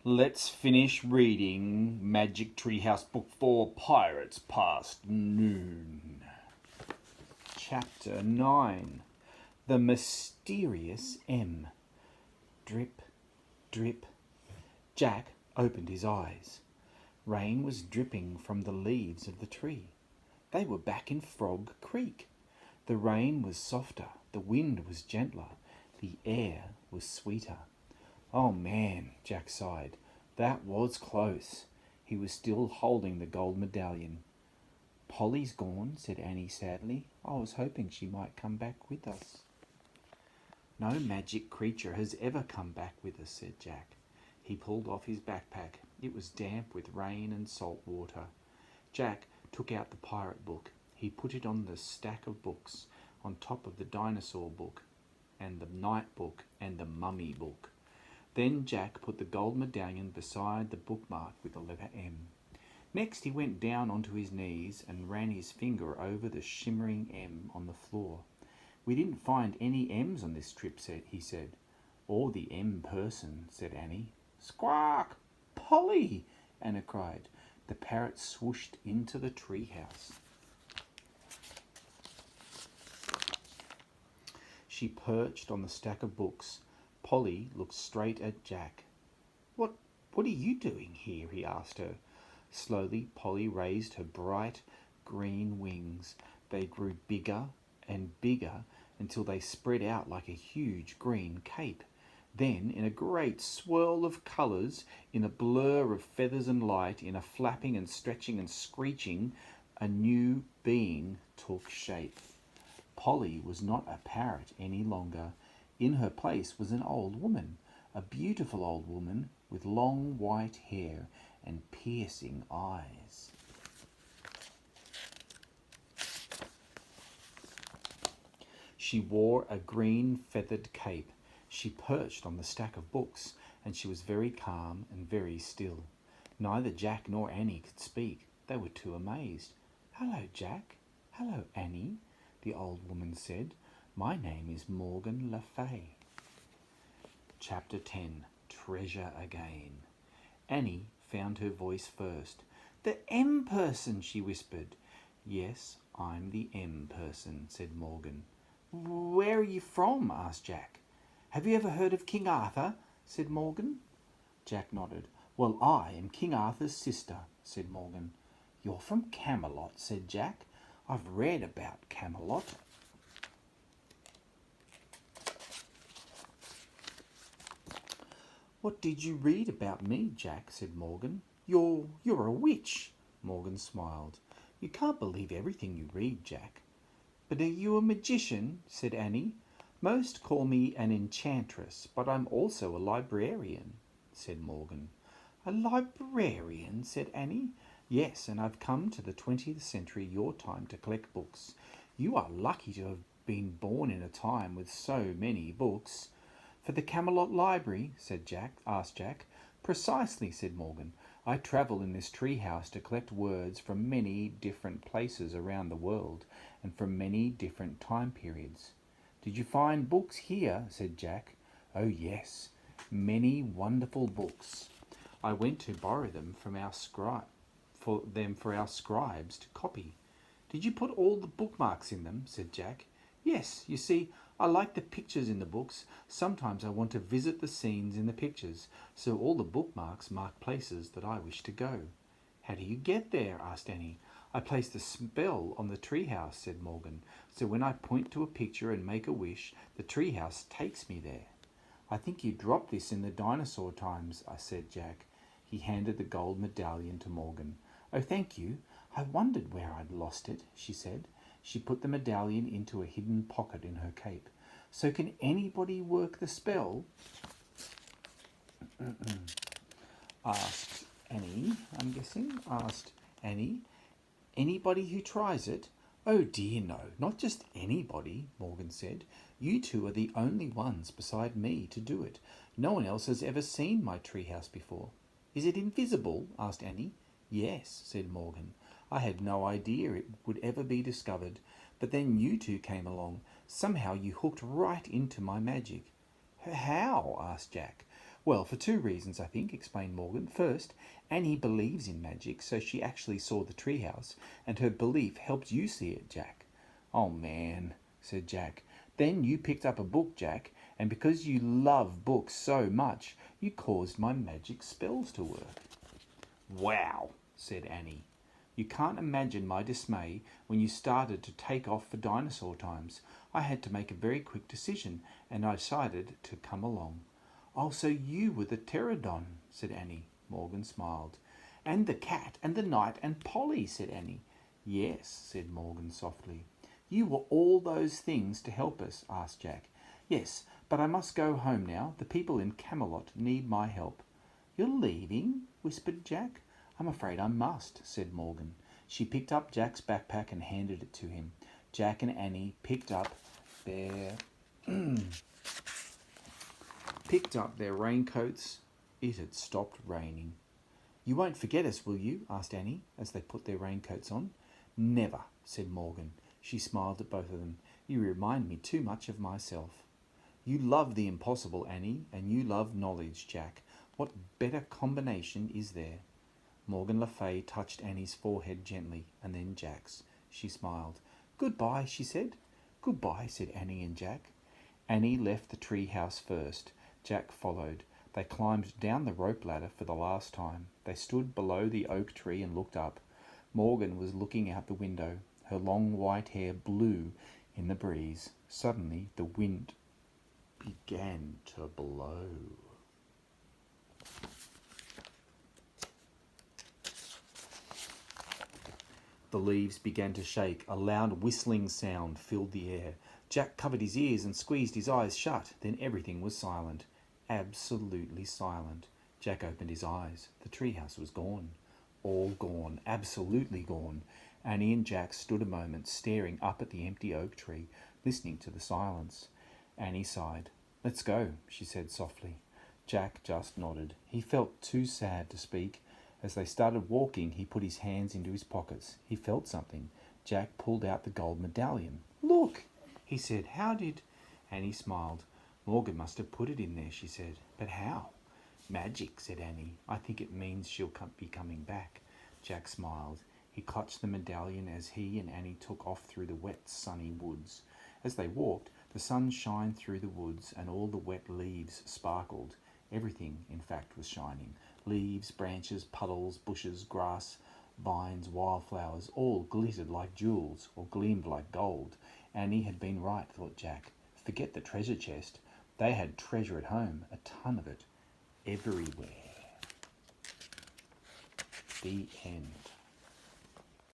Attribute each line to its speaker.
Speaker 1: Let's finish reading Magic Treehouse Book 4, Pirates Past Noon. Chapter 9, The Mysterious M. Drip, drip. Jack opened his eyes. Rain was dripping from the leaves of the tree. They were back in Frog Creek. The rain was softer, the wind was gentler, the air was sweeter. Oh man, Jack sighed. That was close. He was still holding the gold medallion. Polly's gone, said Annie sadly. I was hoping she might come back with us. No magic creature has ever come back with us, said Jack. He pulled off his backpack. It was damp with rain and salt water. Jack took out the pirate book. He put it on the stack of books, on top of the dinosaur book, and the night book, and the mummy book. Then Jack put the gold medallion beside the bookmark with the letter M. Next he went down onto his knees and ran his finger over the shimmering M on the floor. We didn't find any M's on this trip, he said. Or the M person, said Annie. Squawk! Polly! Anna cried. The parrot swooshed into the treehouse. She perched on the stack of books. Polly looked straight at Jack. What are you doing here? He asked her. Slowly, Polly raised her bright green wings. They grew bigger and bigger until they spread out like a huge green cape. Then, in a great swirl of colours, in a blur of feathers and light, in a flapping and stretching and screeching, a new being took shape. Polly was not a parrot any longer. In her place was an old woman, a beautiful old woman with long white hair and piercing eyes. She wore a green feathered cape. She perched on the stack of books, and she was very calm and very still. Neither Jack nor Annie could speak. They were too amazed. Hello, Jack. Hello, Annie, the old woman said. My name is Morgan Le Fay. Chapter 10, Treasure Again. Annie found her voice first. The M person, she whispered. Yes, I'm the M person, said Morgan. Where are you from? Asked Jack. Have you ever heard of King Arthur? Said Morgan. Jack nodded. Well, I am King Arthur's sister, said Morgan. You're from Camelot, said Jack. I've read about Camelot. What did you read about me, Jack? Said Morgan. You're a witch. Morgan smiled. You can't believe everything you read, Jack. But are you a magician? Said Annie. Most call me an enchantress, but I'm also a librarian, said Morgan. A librarian? Said Annie. Yes, and I've come to the 20th century, your time, to collect books. You are lucky to have been born in a time with so many books. For the Camelot Library, asked Jack. Precisely, said Morgan. I travel in this treehouse to collect words from many different places around the world and from many different time periods. Did you find books here? Said Jack. Oh yes, many wonderful books. I went to borrow them from our for our scribes to copy. Did you put all the bookmarks in them? Said Jack. Yes, you see, I like the pictures in the books. Sometimes I want to visit the scenes in the pictures, so all the bookmarks mark places that I wish to go. How do you get there? Asked Annie. I placed a spell on the treehouse, said Morgan, so when I point to a picture and make a wish, the treehouse takes me there. I think you dropped this in the dinosaur times, said Jack. He handed the gold medallion to Morgan. Oh, thank you. I wondered where I'd lost it, she said. She put the medallion into a hidden pocket in her cape. So can anybody work the spell? Asked Annie, I'm guessing. Asked Annie. Anybody who tries it? Oh dear no, not just anybody, Morgan said. You two are the only ones beside me to do it. No one else has ever seen my treehouse before. Is it invisible? Asked Annie. Yes, said Morgan. I had no idea it would ever be discovered, but then you two came along. Somehow you hooked right into my magic. How? Asked Jack. Well, for two reasons, I think, explained Morgan. First, Annie believes in magic, so she actually saw the treehouse, and her belief helped you see it, Jack. Oh, man, said Jack. Then you picked up a book, Jack, and because you love books so much, you caused my magic spells to work. Wow, said Annie. You can't imagine my dismay when you started to take off for dinosaur times. I had to make a very quick decision, and I decided to come along. Oh, so you were the pterodon, said Annie. Morgan smiled. And the cat, and the knight, and Polly, said Annie. Yes, said Morgan softly. You were all those things to help us, asked Jack. Yes, but I must go home now. The people in Camelot need my help. You're leaving? Whispered Jack. I'm afraid I must, said Morgan. She picked up Jack's backpack and handed it to him. Jack and Annie picked up their raincoats. It had stopped raining. You won't forget us, will you? Asked Annie as they put their raincoats on. Never, said Morgan. She smiled at both of them. You remind me too much of myself. You love the impossible, Annie, and you love knowledge, Jack. What better combination is there? Morgan Le Fay touched Annie's forehead gently, and then Jack's. She smiled. Goodbye, she said. Goodbye, said Annie and Jack. Annie left the tree house first. Jack followed. They climbed down the rope ladder for the last time. They stood below the oak tree and looked up. Morgan was looking out the window. Her long white hair blew in the breeze. Suddenly the wind began to blow. The leaves began to shake. A loud whistling sound filled the air. Jack covered his ears and squeezed his eyes shut. Then everything was silent. Absolutely silent. Jack opened his eyes. The treehouse was gone. All gone. Absolutely gone. Annie and Jack stood a moment, staring up at the empty oak tree, listening to the silence. Annie sighed. Let's go, she said softly. Jack just nodded. He felt too sad to speak. As they started walking, he put his hands into his pockets. He felt something. Jack pulled out the gold medallion. Look, he said. How did... Annie smiled. Morgan must have put it in there, she said. But how? Magic, said Annie. I think it means she'll be coming back. Jack smiled. He clutched the medallion as he and Annie took off through the wet, sunny woods. As they walked, the sun shined through the woods and all the wet leaves sparkled. Everything, in fact, was shining. Leaves, branches, puddles, bushes, grass, vines, wildflowers, all glittered like jewels or gleamed like gold. Annie had been right, thought Jack. Forget the treasure chest. They had treasure at home, a ton of it, everywhere. The end.